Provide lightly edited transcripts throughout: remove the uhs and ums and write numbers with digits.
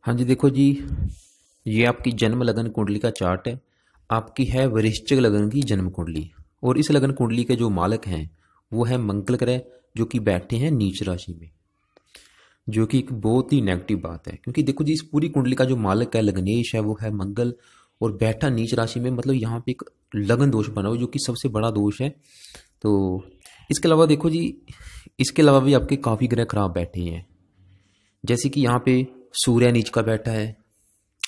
हाँ जी, देखो जी, ये आपकी जन्म लगन कुंडली का चार्ट है। आपकी है वृश्चिक लगन की जन्म कुंडली। और इस लगन कुंडली के जो मालक हैं वो है मंगल ग्रह, जो कि बैठे हैं नीच राशि में, जो कि एक बहुत ही नेगेटिव बात है। क्योंकि देखो जी, इस पूरी कुंडली का जो मालक है लग्नेश है वो है मंगल, और बैठा नीच राशि में, मतलब यहाँ पे एक लगन दोष बना हुआ जो कि सबसे बड़ा दोष है। तो इसके अलावा देखो जी, इसके अलावा भी आपके काफ़ी ग्रह खराब बैठे हैं। जैसे कि यहाँ पे सूर्य नीच का बैठा है,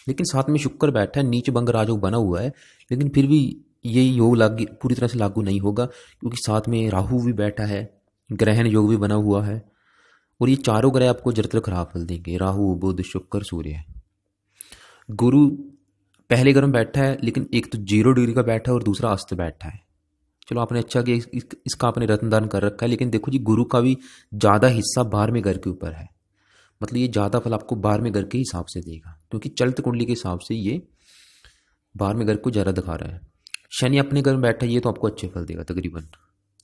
लेकिन साथ में शुक्र बैठा है, नीच भंग राजयोग बना हुआ है। लेकिन फिर भी ये योग लागू पूरी तरह से लागू नहीं होगा, क्योंकि साथ में राहु भी बैठा है, ग्रहण योग भी बना हुआ है। और ये चारों ग्रह आपको जरतर खराब फल देंगे, राहु बुध शुक्र सूर्य। गुरु पहले घर में बैठा है, लेकिन एक तो 0 डिग्री का बैठा है और दूसरा अस्त बैठा है। चलो आपने अच्छा किया, इसका आपने रत्नदान कर रखा है। लेकिन देखो जी, गुरु का भी ज़्यादा हिस्सा 12वें घर के ऊपर है। मतलब ये ज़्यादा फल आपको 12वें घर के हिसाब से देगा, क्योंकि चलित कुंडली के हिसाब से ये 12वें घर को ज़्यादा दिखा रहा है। शनि अपने घर में बैठा है, ये तो आपको अच्छे फल देगा तकरीबन।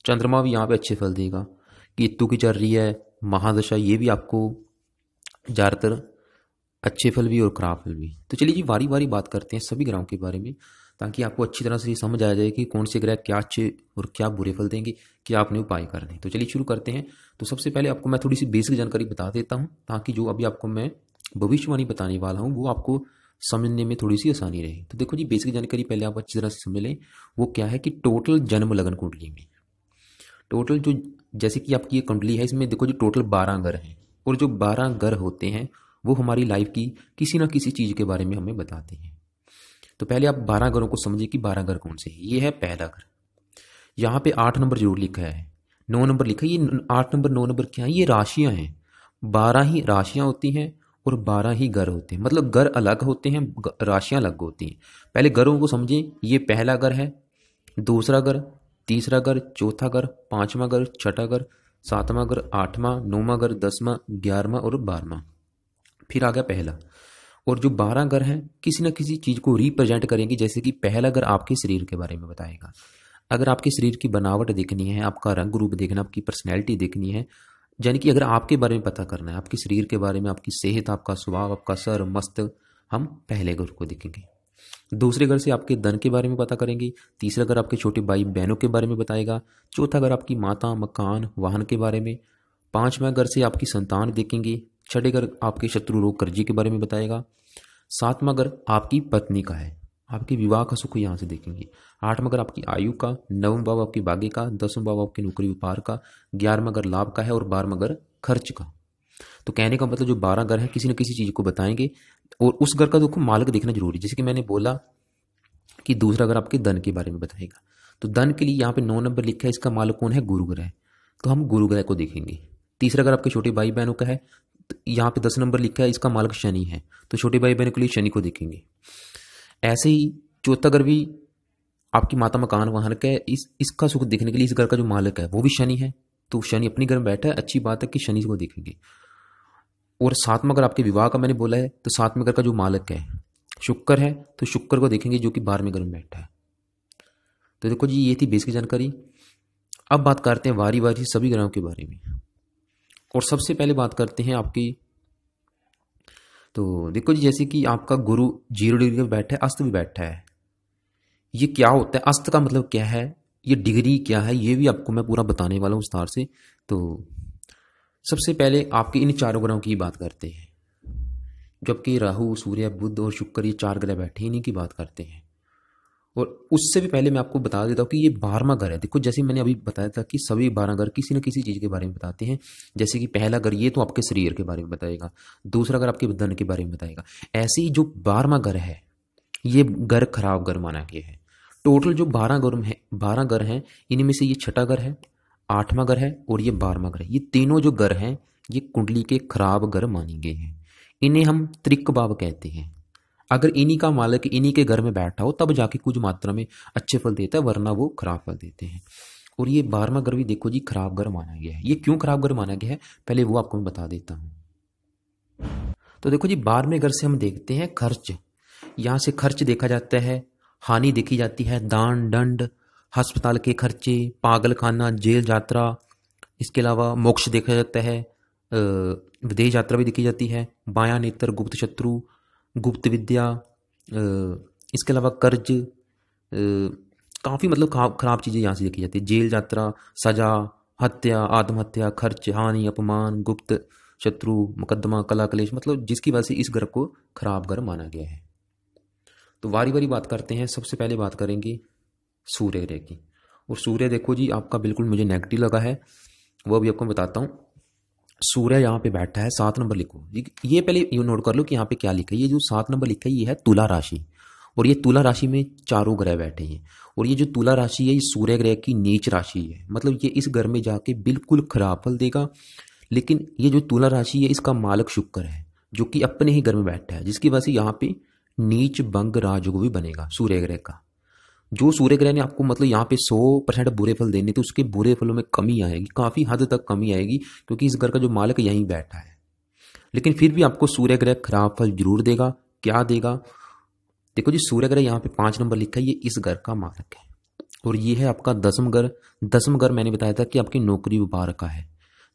चंद्रमा भी यहाँ पे अच्छे फल देगा। केतु की चल रही है महादशा, ये भी आपको ज़्यादातर अच्छे फल भी और खराब फल भी। तो चलिए जी, बारी बारी बात करते हैं सभी ग्रहों के बारे में, ताकि आपको अच्छी तरह से ये समझ आ जाए कि कौन से ग्रह क्या अच्छे और क्या बुरे फल देंगे, क्या आपने उपाय करने हैं। तो चलिए शुरू करते हैं। तो सबसे पहले आपको मैं थोड़ी सी बेसिक जानकारी बता देता हूँ, ताकि जो अभी आपको मैं भविष्यवाणी बताने वाला हूँ वो आपको समझने में थोड़ी सी आसानी रहे। तो देखो जी, बेसिक जानकारी पहले आप अच्छी तरह से समझ लें। वो क्या है कि टोटल जन्म लगन कुंडली में टोटल जो, जैसे कि आपकी ये कुंडली है, इसमें देखो जी टोटल 12 घर हैं। और जो 12 घर होते हैं वो हमारी लाइफ की किसी ना किसी चीज़ के बारे में हमें बताते हैं। तो पहले आप 12 घरों को समझिए कि 12 घर कौन से हैं। ये है पहला घर। यहाँ पे 8 नंबर जरूर लिखा है, 9 नंबर लिखा है। ये 8 नंबर 9 नंबर क्या है? ये राशियां हैं। 12 ही राशियां होती हैं और 12 ही घर होते हैं। मतलब घर अलग होते हैं, राशियां अलग होती हैं। पहले घरों को समझें। ये पहला घर है, दूसरा घर, तीसरा घर, चौथा घर, पांचवा घर, छठा घर, सातवां घर, आठवां, नौवां घर, 10वां, 11वां और 12वां। फिर आ गया पहला। और जो 12 घर हैं किसी न किसी चीज़ को रिप्रेजेंट करेंगे। जैसे कि पहला घर आपके शरीर के बारे में बताएगा। अगर आपके शरीर की बनावट देखनी है, आपका रंग रूप देखना, आपकी पर्सनैलिटी देखनी है, यानी कि अगर आपके बारे में पता करना है, आपके शरीर के बारे में, आपकी सेहत, आपका स्वभाव, आपका सर मस्तक, हम पहले घर को देखेंगे। दूसरे घर से आपके धन के बारे में पता करेंगे। तीसरा घर आपके छोटे भाई बहनों के बारे में बताएगा। चौथा घर आपकी माता, मकान, वाहन के बारे में। पांचवा घर से आपकी संतान देखेंगे। छठे घर आपके शत्रु रोग कर्जी के बारे में बताएगा। सातवां घर आपकी पत्नी का है, आपके विवाह का सुख यहाँ से देखेंगे। आठवां घर आपकी आयु का। नवम भाव आपके भाग्य का। 10वां भाव आपके नौकरी व्यापार का। 11वां घर लाभ का है और 12वां घर खर्च का। तो कहने का मतलब जो 12 घर है किसी न किसी चीज को बताएंगे। और उस घर का देखो मालक देखना जरूरी है। जैसे कि मैंने बोला कि दूसरा घर आपके धन के बारे में बताएगा। तो धन के लिए यहाँ पे 9 नंबर लिखा है, इसका मालक कौन है? गुरु ग्रह। तो हम गुरु ग्रह को देखेंगे। तीसरा घर आपके छोटे भाई बहनों का है। तो यहाँ पे 10 नंबर लिखा है, इसका मालक शनि है। तो छोटे भाई बहनों के लिए शनि को देखेंगे। ऐसे ही चौथा घर भी आपकी माता, मकान, वाहन का है। इसका सुख देखने के लिए इस घर का जो मालक है वो भी शनि है। तो शनि अपनी घर में बैठा है, अच्छी बात है कि शनि को देखेंगे। और सातवां घर आपके विवाह का मैंने बोला है, तो सातवें घर का जो मालक है शुक्र है, तो शुक्र को देखेंगे जो कि 12वें घर में बैठा है। तो देखो जी, ये थी बेसिक जानकारी। अब बात करते हैं वारी वारी सभी ग्रहों के बारे में। और सबसे पहले बात करते हैं आपकी, तो देखो जी, जैसे कि आपका गुरु 0 डिग्री पे बैठा है, अस्त भी बैठा है। ये क्या होता है? अस्त का मतलब क्या है, ये डिग्री क्या है, ये भी आपको मैं पूरा बताने वाला हूँ विस्तार से। तो सबसे पहले आपके इन चारों ग्रहों की बात करते हैं। जबकि राहु, सूर्य, बुध और शुक्र, ये 4 ग्रह बैठे हैं, इन्हीं की बात करते हैं। और उससे भी पहले मैं आपको बता देता हूँ कि ये 12वां घर है। देखो, जैसे मैंने अभी बताया था कि सभी 12 घर किसी न किसी चीज़ के बारे में बताते हैं। जैसे कि पहला घर ये तो आपके शरीर के बारे में बताएगा। दूसरा घर आपके धन के बारे में बताएगा। ऐसे ही जो 12वां घर है, ये घर खराब घर माना गया है। टोटल जो 12 घर हैं, इनमें से ये छठा घर है, 8वां घर है और ये 12वां घर है। ये तीनों जो घर हैं ये कुंडली के खराब घर माने गए हैं। इन्हें हम त्रिक भाव कहते हैं। अगर इन्हीं का मालक इन्हीं के घर में बैठा हो तब जाके कुछ मात्रा में अच्छे फल देता है, वरना वो खराब फल देते हैं। और ये 12वां घर भी देखो जी खराब घर माना गया है। ये क्यों खराब घर माना गया है, पहले वो आपको मैं बता देता हूँ। तो देखो जी, 12वें घर से हम देखते हैं खर्च। यहाँ से खर्च देखा जाता है, हानि देखी जाती है, दान दंड, अस्पताल के खर्चे, पागल खाना, जेल यात्रा, इसके अलावा मोक्ष देखा जाता है, विदेश यात्रा भी देखी जाती है। बायां नेत्र, गुप्त शत्रु, गुप्त विद्या, इसके अलावा कर्ज, काफ़ी मतलब खराब चीज़ें यहाँ से देखी जाती है। जेल यात्रा, सजा, हत्या, आत्महत्या, खर्च, हानि, अपमान, गुप्त शत्रु, मुकदमा, कला कलेश, मतलब जिसकी वजह से इस ग्रह को खराब ग्रह माना गया है। तो बारी बारी बात करते हैं। सबसे पहले बात करेंगे सूर्य ग्रह की। और सूर्य देखो जी, आपका बिल्कुल मुझे नेगेटिव लगा है, वो भी आपको बताता हूँ। सूर्य यहाँ पे बैठा है, 7 नंबर लिखो। ये पहले ये नोट कर लो कि यहाँ पे क्या लिखा है। ये जो 7 नंबर लिखा है ये है तुला राशि, और ये तुला राशि में चारों ग्रह बैठे हैं। और ये जो तुला राशि है ये सूर्य ग्रह की नीच राशि है, मतलब ये इस घर में जाके बिल्कुल खराब फल देगा। लेकिन ये जो तुला राशि है इसका मालक शुक्र है, जो कि अपने ही घर में बैठा है, जिसकी वजह से यहाँ पे नीच भंग राजयोग भी बनेगा सूर्य ग्रह का। जो सूर्य ग्रह ने आपको मतलब यहाँ पे 100% बुरे फल देने थे, उसके बुरे फलों में कमी आएगी, काफ़ी हद तक कमी आएगी, क्योंकि इस घर का जो मालक यहीं बैठा है। लेकिन फिर भी आपको सूर्य ग्रह खराब फल जरूर देगा। क्या देगा? देखो जी, सूर्य ग्रह यहाँ पे 5 नंबर लिखा है, ये इस घर का मालक है, और ये है आपका 10वां घर। 10वां घर मैंने बताया था कि आपकी नौकरी व्यापार का है।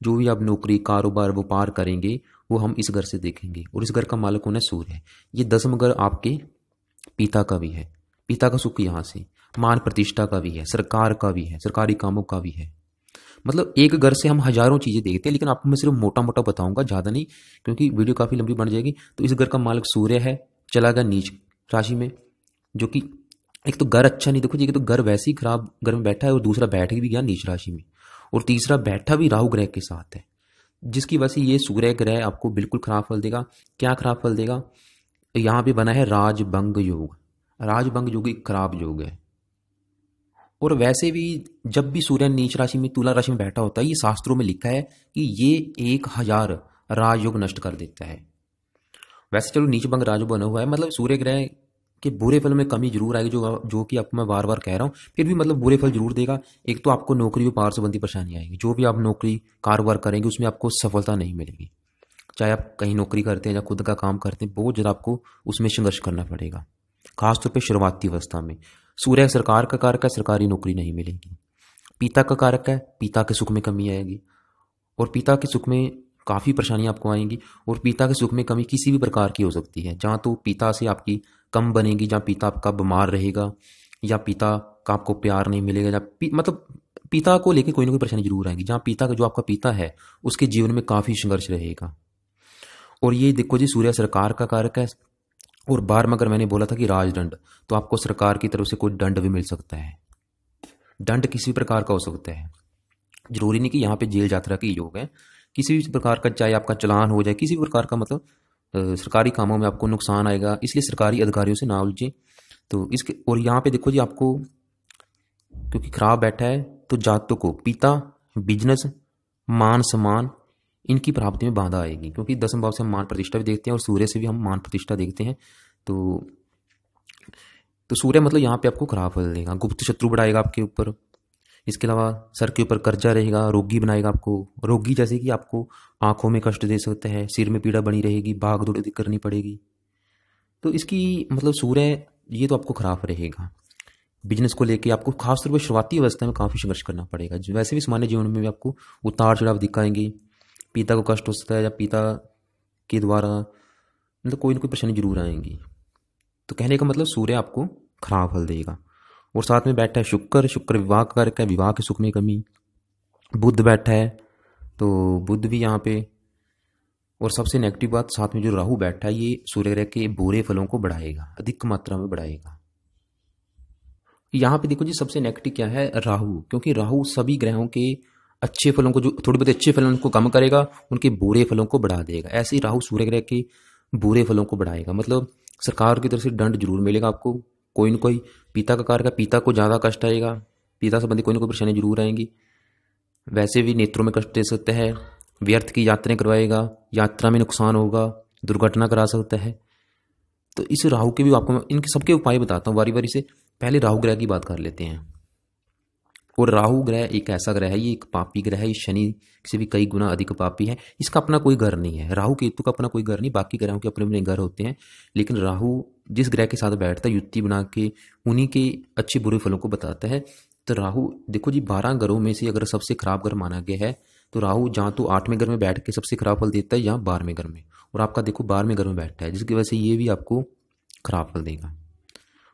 जो भी आप नौकरी, कारोबार, व्यापार करेंगे वो हम इस घर से देखेंगे, और इस घर का मालक कौन है? सूर्य है। ये 10वां घर आपके पिता का भी है, पिता का सुख यहाँ से, मान प्रतिष्ठा का भी है, सरकार का भी है, सरकारी कामों का भी है। मतलब एक घर से हम हजारों चीजें देखते हैं, लेकिन आपको मैं सिर्फ मोटा मोटा बताऊंगा, ज्यादा नहीं, क्योंकि वीडियो काफी लंबी बन जाएगी। तो इस घर का मालिक सूर्य है, चला गया नीच राशि में, जो कि एक तो घर अच्छा नहीं। देखो जी, एक तो घर वैसे ही खराब घर में बैठा है, और दूसरा बैठ भी गया नीच राशि में, और तीसरा बैठा भी राहु ग्रह के साथ है, जिसकी वजह से ये सूर्य ग्रह आपको बिल्कुल खराब फल देगा। क्या खराब फल देगा? यहाँ पे बना है राजभंग योग। राजभंग योग एक खराब योग है। और वैसे भी जब भी सूर्य नीच राशि में, तुला राशि में बैठा होता है, ये शास्त्रों में लिखा है कि ये 1000 राजयोग नष्ट कर देता है। वैसे चलो नीच भंग राजयोग बना हुआ है, मतलब सूर्य ग्रह के बुरे फल में कमी जरूर आएगी, जो कि आपको मैं बार बार कह रहा हूँ, फिर भी मतलब बुरे फल जरूर देगा। एक तो आपको नौकरी व्यापार संबंधी परेशानी आएगी, जो भी आप नौकरी कारोबार करेंगे उसमें आपको सफलता नहीं मिलेगी। चाहे आप कहीं नौकरी करते हैं या खुद का काम करते हैं, बहुत ज़्यादा आपको उसमें संघर्ष करना पड़ेगा, खासतौर पर शुरुआती अवस्था में। सूर्य सरकार का कारक है, सरकारी नौकरी नहीं मिलेगी। पिता का कारक है, पिता के सुख में कमी आएगी, और पिता के सुख में काफ़ी परेशानियां आपको आएंगी। और पिता के सुख में कमी किसी भी प्रकार की हो सकती है, जहाँ तो पिता से आपकी कम बनेगी, जहाँ पिता आपका बीमार रहेगा, या पिता का आपको प्यार नहीं मिलेगा, या मतलब पिता को लेकर कोई ना कोई परेशानी जरूर आएगी। जहाँ पिता का, जो आपका पिता है, उसके जीवन में काफ़ी संघर्ष रहेगा। और ये देखो जी, सूर्य सरकार का कारक है, और बार में अगर मैंने बोला था कि राजदंड, तो आपको सरकार की तरफ से कोई दंड भी मिल सकता है। दंड किसी भी प्रकार का हो सकता है, जरूरी नहीं कि यहाँ पे जेल यात्रा की योग है। किसी भी प्रकार का, चाहे आपका चालान हो जाए, किसी भी प्रकार का, मतलब सरकारी कामों में आपको नुकसान आएगा, इसलिए सरकारी अधिकारियों से ना उलझे। तो इसके, और यहाँ पे देखो जी, आपको क्योंकि खराब बैठा है, तो जातकों को पिता, बिजनेस, मान सम्मान, इनकी प्राप्ति में बाधा आएगी, क्योंकि 10वें भाव से हम मान प्रतिष्ठा भी देखते हैं, और सूर्य से भी हम मान प्रतिष्ठा देखते हैं। तो सूर्य मतलब यहाँ पे आपको खराब फल देगा। गुप्त शत्रु बढ़ाएगा आपके ऊपर, इसके अलावा सर के ऊपर कर्जा रहेगा, रोगी बनाएगा आपको। रोगी जैसे कि आपको आंखों में कष्ट दे सकता है, सिर में पीड़ा बनी रहेगी, भाग दौड़ करनी पड़ेगी। तो इसकी मतलब सूर्य ये तो आपको खराब रहेगा। बिजनेस को लेके आपको खासतौर पर शुरुआती अवस्था में काफ़ी संघर्ष करना पड़ेगा। वैसे भी सामान्य जीवन में भी आपको उतार चढ़ाव दिखाएंगे, पिता को कष्ट हो सकता है, या पिता के द्वारा मतलब कोई ना कोई परेशानी जरूर आएंगी। तो कहने का मतलब सूर्य आपको खराब फल देगा। और साथ में बैठा है शुक्र। शुक्र विवाह का कारक है, विवाह के सुख में कमी। बुध बैठा है, तो बुध भी यहाँ पे। और सबसे नेगेटिव बात, साथ में जो राहु बैठा है, ये सूर्य ग्रह के बुरे फलों को बढ़ाएगा, अधिक मात्रा में बढ़ाएगा। यहाँ पे देखो जी, सबसे नेगेटिव क्या है? राहु। क्योंकि राहु सभी ग्रहों के अच्छे फलों को, जो थोड़े बहुत अच्छे फलों को कम करेगा, उनके बुरे फलों को बढ़ा देगा। ऐसे ही राहु सूर्य ग्रह के बुरे फलों को बढ़ाएगा। मतलब सरकार की तरफ से दंड जरूर मिलेगा आपको, कोई न कोई। पिता का कारक है, पिता को ज़्यादा कष्ट आएगा, पिता संबंधी कोई ना कोई परेशानी जरूर आएंगी। वैसे भी नेत्रों में कष्ट दे सकता है, व्यर्थ की यात्राएं करवाएगा, यात्रा में नुकसान होगा, दुर्घटना करा सकता है। तो इस राहु के भी आपको इनके सबके उपाय बताता हूँ बारी बारी से। पहले राहु ग्रह की बात कर लेते हैं। और राहु ग्रह एक ऐसा ग्रह है, ये एक पापी ग्रह है, ये शनि से भी कई गुना अधिक पापी है। इसका अपना कोई घर नहीं है, राहु केतु का अपना कोई घर नहीं, बाकी ग्रहों के अपने अपने घर होते हैं। लेकिन राहु जिस ग्रह के साथ बैठता है, युति बना के उन्हीं के अच्छे बुरे फलों को बताता है। तो राहु देखो जी, 12 ग्रहों में से अगर सबसे खराब ग्रह माना गया है, तो राहु जहाँ तो 8वें घर में बैठ के सबसे खराब फल देता है, यहाँ 12वें घर में, और आपका देखो 12वें घर में बैठा है, जिसकी वजह से ये भी आपको खराब फल देगा।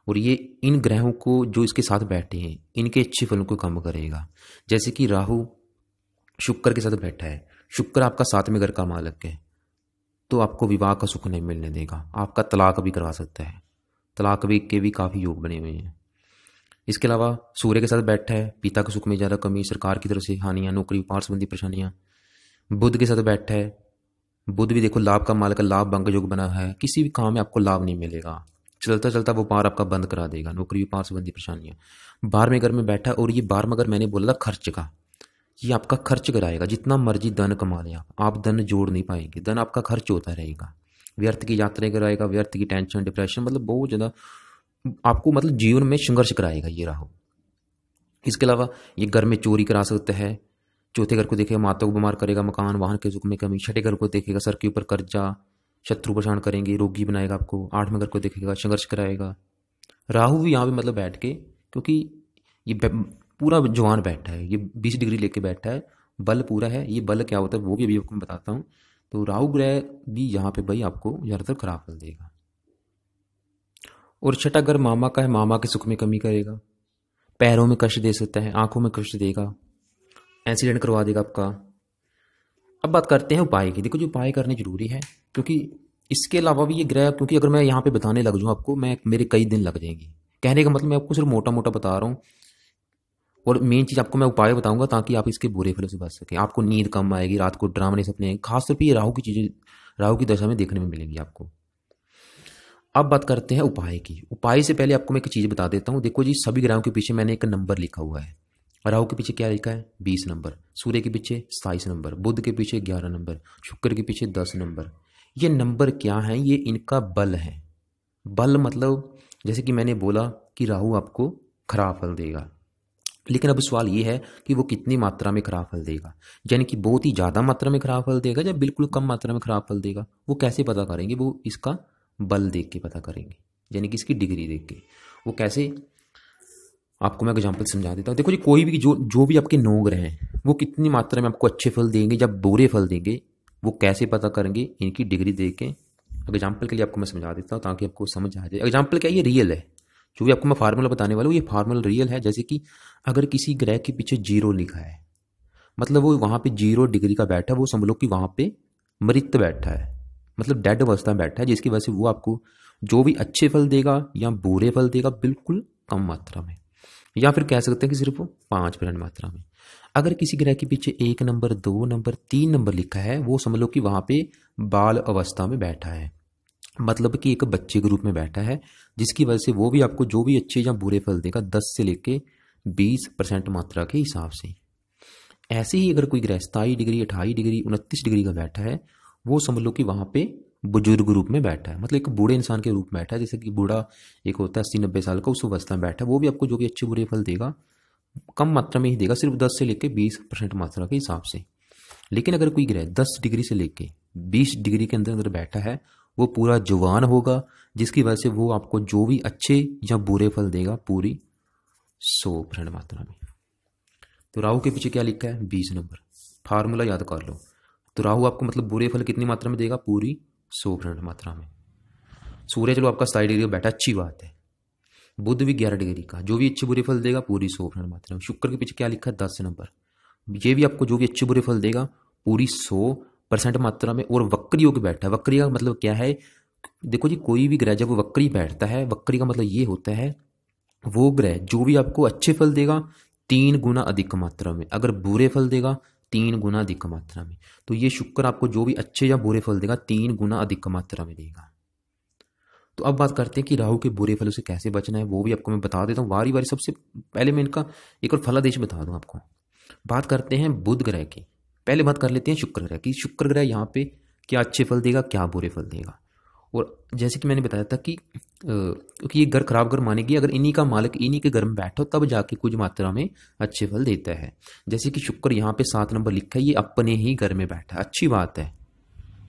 और ये इन ग्रहों को जो इसके साथ बैठे हैं इनके अच्छे फलों को कम करेगा। जैसे कि राहु शुक्र के साथ बैठा है, शुक्र आपका 7वें घर का मालिक है, तो आपको विवाह का सुख नहीं मिलने देगा, आपका तलाक भी करवा सकता है। तलाक भी के भी काफ़ी योग बने हुए हैं। इसके अलावा सूर्य के साथ बैठा है, पिता के सुख में ज़्यादा कमी, सरकार की तरफ से हानियाँ, नौकरी व्यापार संबंधी परेशानियाँ। बुध के साथ बैठा है, बुध भी देखो लाभ का मालिक, लाभ भंग योग बना है, किसी भी काम में आपको लाभ नहीं मिलेगा, चलता चलता व्यापार आपका बंद करा देगा, नौकरी व्यापार संबंधी परेशानियाँ। 12वें घर में बैठा, और ये 12वां घर मैंने बोला था खर्च का, ये आपका खर्च कराएगा। जितना मर्जी धन कमा लें आप धन जोड़ नहीं पाएंगे, धन आपका खर्च होता रहेगा, व्यर्थ की यात्राएं कराएगा, व्यर्थ की टेंशन, डिप्रेशन, मतलब बहुत ज़्यादा आपको मतलब जीवन में संघर्ष कराएगा ये राहु। इसके अलावा ये घर में चोरी करा सकता है, चौथे घर को देखेगा माता को बीमार करेगा, मकान वाहन के सुख में कमी, छठे घर को देखेगा सर के ऊपर कर्जा, शत्रु परेशान करेंगे, रोगी बनाएगा आपको, 8वें घर को देखेगा संघर्ष कराएगा। राहु भी यहाँ पे मतलब बैठ के, क्योंकि ये पूरा जवान बैठा है, ये 20 डिग्री लेके बैठा है, बल पूरा है। ये बल क्या होता है वो भी अभी आपको मैं बताता हूँ। तो राहु ग्रह भी यहाँ पे भाई आपको ज़्यादातर खराब फल देगा। और छठा घर मामा का है, मामा के सुख में कमी करेगा, पैरों में कष्ट दे सकता है, आंखों में कष्ट देगा, एक्सीडेंट करवा देगा आपका। अब बात करते हैं उपाय की। देखो जो उपाय करने जरूरी है, क्योंकि इसके अलावा भी ये ग्रह, क्योंकि अगर मैं यहाँ पे बताने लग जाऊँ आपको, मेरे कई दिन लग जाएंगे। कहने का मतलब मैं आपको सिर्फ मोटा मोटा बता रहा हूँ, और मेन चीज़ आपको मैं उपाय बताऊंगा ताकि आप इसके बुरे फलों से बच सकें। आपको नींद कम आएगी, रात को डरावने सपने, खासतौर पर ये राहु की चीज़ें राहु की दशा में देखने में मिलेंगी आपको। अब बात करते हैं उपाय की। उपाय से पहले आपको मैं एक चीज़ बता देता हूँ। देखो जी, सभी ग्रहों के पीछे मैंने एक नंबर लिखा हुआ है। राहु के पीछे क्या लिखा है? 20 नंबर, सूर्य के पीछे 27 नंबर, बुध के पीछे 11 नंबर, शुक्र के पीछे 10 नंबर। ये नंबर क्या है? ये इनका बल है। बल मतलब जैसे कि मैंने बोला कि राहु आपको खराब फल देगा, लेकिन अब सवाल ये है कि वो कितनी मात्रा में खराब फल देगा, यानी कि बहुत ही ज़्यादा मात्रा में खराब फल देगा या बिल्कुल कम मात्रा में खराब फल देगा। वो कैसे पता करेंगे? वो इसका बल देख के पता करेंगे, यानी कि इसकी डिग्री देख के। वो कैसे, आपको मैं एग्जांपल समझा देता हूँ। देखो जी, कोई भी जो भी आपके 9 ग्रह हैं वो कितनी मात्रा में आपको अच्छे फल देंगे या बुरे फल देंगे, वो कैसे पता करेंगे? इनकी डिग्री देख के। एग्जाम्पल के लिए आपको मैं समझा देता हूँ ताकि आपको समझ आ जाए। एग्जाम्पल क्या, ये रियल है। जो भी आपको मैं फार्मूला बताने वाला हूँ ये फार्मूला रियल है। जैसे कि अगर किसी ग्रह के पीछे 0 लिखा है, मतलब वो वहाँ पे 0 डिग्री का बैठा है, वो समझ लो कि वहाँ पे मृत बैठा है, मतलब डेड अवस्था में बैठा है, जिसकी वजह से वो आपको जो भी अच्छे फल देगा या बुरे फल देगा बिल्कुल कम मात्रा में, या फिर कह सकते हैं कि सिर्फ 5% मात्रा में। अगर किसी ग्रह के पीछे 1 नंबर, 2 नंबर, 3 नंबर लिखा है, वो समझ लो कि वहाँ पे बाल अवस्था में बैठा है, मतलब कि एक बच्चे के रूप में बैठा है, जिसकी वजह से वो भी आपको जो भी अच्छे या बुरे फल देगा 10 से लेके 20% मात्रा के हिसाब से। ऐसे ही अगर कोई ग्रह 27 डिग्री, 28 डिग्री, 29 डिग्री का बैठा है, वो समझ लो कि वहाँ पे बुजुर्ग रूप में बैठा है, मतलब एक बूढ़े इंसान के रूप में बैठा है। जैसे कि बूढ़ा एक होता है 80-90 साल का, उस अवस्था में बैठा है, वो भी आपको जो भी अच्छे बुरे फल देगा कम मात्रा में ही देगा, सिर्फ 10 से लेके 20% मात्रा के हिसाब से। लेकिन अगर कोई ग्रह 10 डिग्री से लेके 20 डिग्री के अंदर अंदर बैठा है, वो पूरा जवान होगा, जिसकी वजह से वो आपको जो भी अच्छे या बुरे फल देगा पूरी 100% मात्रा में। तो राहु के पीछे क्या लिखा है? 20 नंबर। फार्मूला याद कर लो। तो राहु आपको मतलब बुरे फल कितनी मात्रा में देगा? पूरी 100% मात्रा में। सूर्य चलो आपका 27 डिग्री का बैठा, अच्छी बात है। बुध भी 11 डिग्री का, जो भी अच्छे बुरे फल देगा पूरी 100% मात्रा में। शुक्र के पीछे क्या लिखा है? 10 नंबर, ये भी आपको जो भी अच्छे बुरे फल देगा पूरी 100% मात्रा में। और वक्री योग बैठा है। वक्री का मतलब क्या है? देखो जी, कोई भी ग्रह जब वक्री बैठता है, वक्री का मतलब ये होता है वो ग्रह जो भी आपको अच्छे फल देगा 3 गुना अधिक मात्रा में, अगर बुरे फल देगा 3 गुना अधिक मात्रा में। तो ये शुक्र आपको जो भी अच्छे या बुरे फल देगा 3 गुना अधिक मात्रा में देगा। तो अब बात करते हैं कि राहु के बुरे फलों से कैसे बचना है, वो भी आपको मैं बता देता हूँ बारी बारी। सबसे पहले मैं इनका एक और फलादेश बता दूं आपको। बात करते हैं बुध ग्रह की, पहले बात कर लेते हैं शुक्र ग्रह की। शुक्र ग्रह यहाँ पे क्या अच्छे फल देगा, क्या बुरे फल देगा। और जैसे कि मैंने बताया था कि क्योंकि ये घर खराब घर मानेगी, अगर इन्हीं का मालिक इन्हीं के घर में बैठो तब जाके कुछ मात्रा में अच्छे फल देता है। जैसे कि शुक्र यहाँ पे 7 नंबर लिखा है, ये अपने ही घर में बैठा है, अच्छी बात है,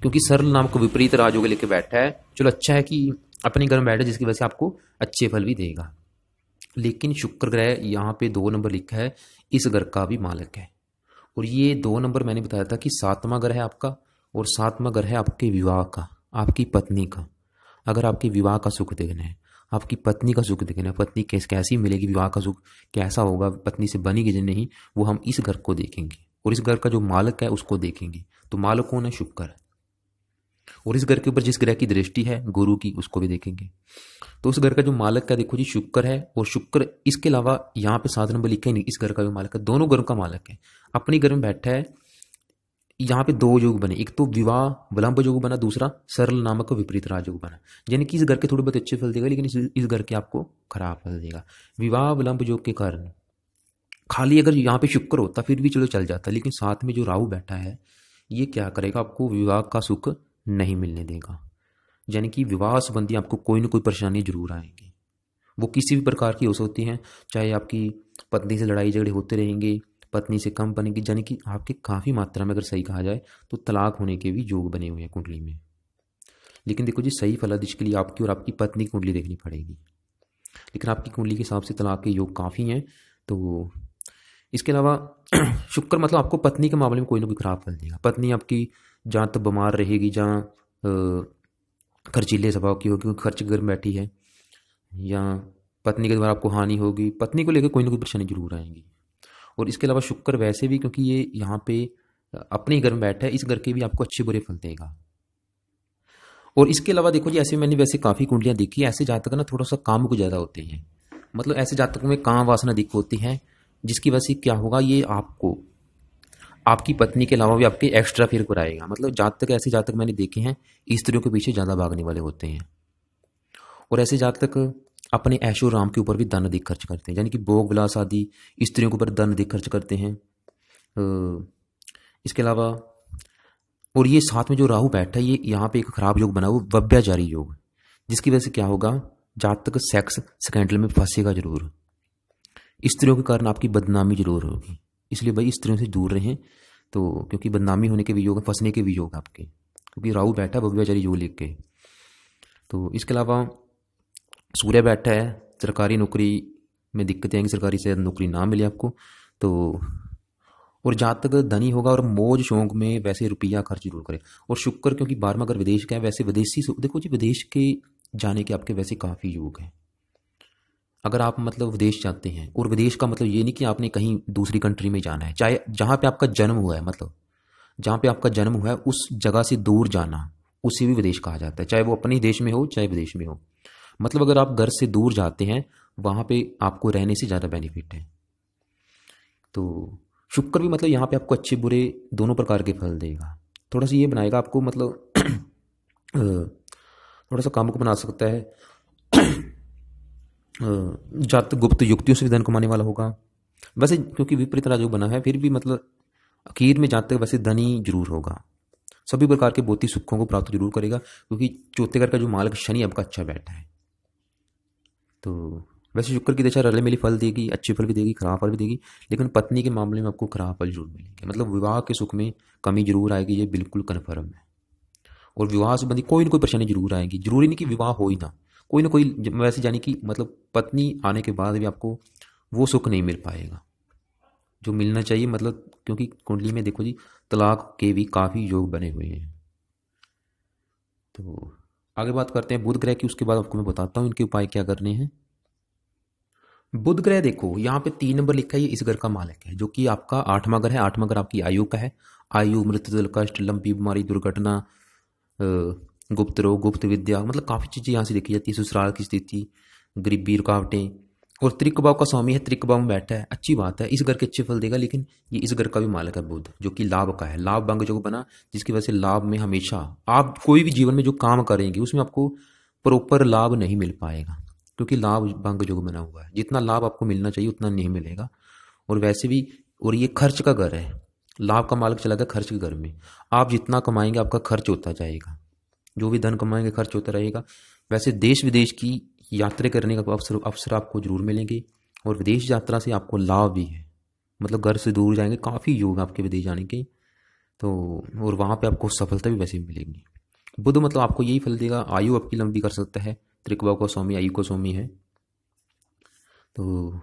क्योंकि सरल नाम को विपरीत राजयोग लेके बैठा है। चलो अच्छा है कि अपने घर में बैठा, जिसकी वजह से आपको अच्छे फल भी देगा। लेकिन शुक्र ग्रह यहाँ पे 2 नंबर लिखा है, इस घर का भी मालिक है, और ये 2 नंबर मैंने बताया था कि 7वां घर है आपका, और 7वां घर है आपके विवाह का, आपकी पत्नी का। अगर आपके विवाह का सुख देखना है, आपकी पत्नी का सुख देखना है, पत्नी कैसी मिलेगी, विवाह का सुख कैसा होगा, पत्नी से बनेगी कि नहीं, वो हम इस घर को देखेंगे। और इस घर का जो मालिक है उसको देखेंगे। तो मालिक कौन है? शुक्र है। और इस घर के ऊपर जिस ग्रह की दृष्टि है गुरु की, उसको भी देखेंगे। तो उस घर का जो मालिक है देखो जी शुक्र है। और शुक्र इसके अलावा यहाँ पे 7 नंबर लिखा ही नहीं, इस घर का जो मालिक है, दोनों घरों का मालिक है, अपने घर में बैठा है। यहाँ पे 2 योग बने, एक तो विवाह विलंब योग बना, दूसरा सरल नामक विपरीत राज योग बना। यानी कि इस घर के थोड़े बहुत अच्छे फल देगा, लेकिन इस घर के आपको खराब फल देगा। विवाह विलंब योग के कारण खाली अगर यहाँ पे शुक्र होता फिर भी चलो चल जाता, लेकिन साथ में जो राहु बैठा है ये क्या करेगा, आपको विवाह का सुख नहीं मिलने देगा। यानी कि विवाह संबंधी आपको कोई ना कोई परेशानी जरूर आएगी, वो किसी भी प्रकार की हो सकती हैं। चाहे आपकी पत्नी से लड़ाई झगड़े होते रहेंगे, पत्नी से कम बनेगी, यानी कि आपके काफ़ी मात्रा में अगर सही कहा जाए तो तलाक होने के भी योग बने हुए हैं कुंडली में। लेकिन देखो जी, सही फलादेश के लिए आपकी और आपकी पत्नी की कुंडली देखनी पड़ेगी, लेकिन आपकी कुंडली के हिसाब से तलाक के योग काफ़ी हैं। तो इसके अलावा शुक्र मतलब आपको पत्नी के मामले में कोई ना कोई खराब फल देगा। पत्नी आपकी जहाँ तक बीमार रहेगी, जहाँ खर्चीले स्वभाव की होगी, क्योंकि खर्च घर में बैठी है, या पत्नी के द्वारा आपको हानि होगी, पत्नी को लेकर कोई ना कोई परेशानी जरूर आएगी। और इसके अलावा शुक्र वैसे भी, क्योंकि ये यहाँ पे अपने ही घर में बैठा है, इस घर के भी आपको अच्छे बुरे फल देगा। और इसके अलावा देखो जी, ऐसे मैंने वैसे काफ़ी कुंडलियाँ देखी, ऐसे जातक ना थोड़ा सा काम को ज़्यादा होते हैं, मतलब ऐसे जातकों में काम वासना अधिक होती है, जिसकी वजह से क्या होगा, ये आपको आपकी पत्नी के अलावा भी आपके एक्स्ट्रा फिर कराएगा। मतलब जातक, ऐसे जातक मैंने देखे हैं स्त्रियों के पीछे ज़्यादा भागने वाले होते हैं। और ऐसे जातक अपने ऐशो राम के ऊपर भी धन अधिक खर्च करते हैं, यानी कि भोग विलास आदि स्त्रियों के ऊपर धन अधिक खर्च करते हैं। इसके अलावा और ये साथ में जो राहु बैठा है, ये यहाँ पे एक खराब योग बना हुआ व्यभिचारी योग, जिसकी वजह से क्या होगा, जातक सेक्स स्कैंडल में फंसेगा जरूर, स्त्रियों के कारण आपकी बदनामी जरूर होगी। इसलिए भाई स्त्रियों से दूर रहें, तो क्योंकि बदनामी होने के भी योग है, फंसने के भी योग आपके, क्योंकि राहु बैठा है व्यभिचारी योग लिख के। तो इसके अलावा सूर्य बैठा है, सरकारी नौकरी में दिक्कतें आएंगी, सरकारी से नौकरी ना मिले आपको। तो और जहाँ तक धनी होगा और मौज शौक में वैसे रुपया खर्च जरूर करे। और शुक्र क्योंकि 12वां अगर विदेश का है, वैसे विदेशी देखो जी, विदेश के जाने के आपके वैसे काफ़ी योग हैं। अगर आप मतलब विदेश जाते हैं, और विदेश का मतलब ये नहीं कि आपने कहीं दूसरी कंट्री में जाना है, चाहे जहाँ पे आपका जन्म हुआ है, मतलब जहाँ पे आपका जन्म हुआ है उस जगह से दूर जाना, उसे भी विदेश कहा जाता है, चाहे वो अपने देश में हो चाहे विदेश में हो। मतलब अगर आप घर से दूर जाते हैं, वहाँ पे आपको रहने से ज़्यादा बेनिफिट है। तो शुक्र भी मतलब यहाँ पे आपको अच्छे बुरे दोनों प्रकार के फल देगा। थोड़ा सा ये बनाएगा आपको, मतलब थोड़ा सा काम को बना सकता है, जातक गुप्त युक्तियों से भी धन कमाने वाला होगा। वैसे क्योंकि विपरीत राजयोग बना है, फिर भी मतलब आखिर में जातक वैसे धनी जरूर होगा, सभी प्रकार के भौतिक सुखों को प्राप्त जरूर करेगा, क्योंकि चौथे घर का जो मालिक शनि आपका अच्छा बैठा है। तो वैसे शुक्र की दशा रले मिली फल देगी, अच्छे फल भी देगी, खराब फल भी देगी, लेकिन पत्नी के मामले में आपको खराब फल जरूर मिलेंगे। मतलब विवाह के सुख में कमी जरूर आएगी, ये बिल्कुल कन्फर्म है। और विवाह संबंधी कोई ना कोई परेशानी जरूर आएगी, जरूरी नहीं कि विवाह हो ही ना, कोई ना कोई वैसे, यानी कि मतलब पत्नी आने के बाद भी आपको वो सुख नहीं मिल पाएगा जो मिलना चाहिए। मतलब क्योंकि कुंडली में देखो जी, तलाक के भी काफ़ी योग बने हुए हैं। तो आगे बात करते हैं बुध ग्रह की, उसके बाद आपको मैं बताता हूँ इनके उपाय क्या करने हैं। बुध ग्रह देखो यहाँ पे 3 नंबर लिखा है, ये इस घर का मालिक है, जो कि आपका 8वां घर है। 8वां घर आपकी आयु का है। आयु, मृत्यु, कष्ट, लंबी बीमारी, दुर्घटना, गुप्त रोग, गुप्त विद्या, मतलब काफ़ी चीज़ें यहाँ से देखी जाती है। ससुराल की स्थिति, गरीबी, रुकावटें। और त्रिक भाव का स्वामी है, त्रिक भाव में बैठा है, अच्छी बात है, इस घर के अच्छे फल देगा। लेकिन ये इस घर का भी मालिक है बुध, जो कि लाभ का है, लाभ भंग जो बना, जिसकी वजह से लाभ में हमेशा आप कोई भी जीवन में जो काम करेंगे उसमें आपको प्रॉपर लाभ नहीं मिल पाएगा, क्योंकि लाभ भंग जो बना हुआ है। जितना लाभ आपको मिलना चाहिए उतना नहीं मिलेगा। और वैसे भी, और ये खर्च का घर है, लाभ का मालिक चला गया खर्च के घर में। आप जितना कमाएंगे आपका खर्च होता जाएगा, जो भी धन कमाएंगे खर्च होता रहेगा। वैसे देश विदेश की यात्रा करने का अवसर आपको जरूर मिलेंगे, और विदेश यात्रा से आपको लाभ भी है, मतलब घर से दूर जाएंगे, काफ़ी योग आपके विदेश जाने के। तो और वहाँ पे आपको सफलता भी वैसे भी मिलेगी। बुध मतलब आपको यही फल देगा, आयु आपकी लंबी कर सकता है, त्रिकवा को स्वामी, आयु को स्वामी है। तो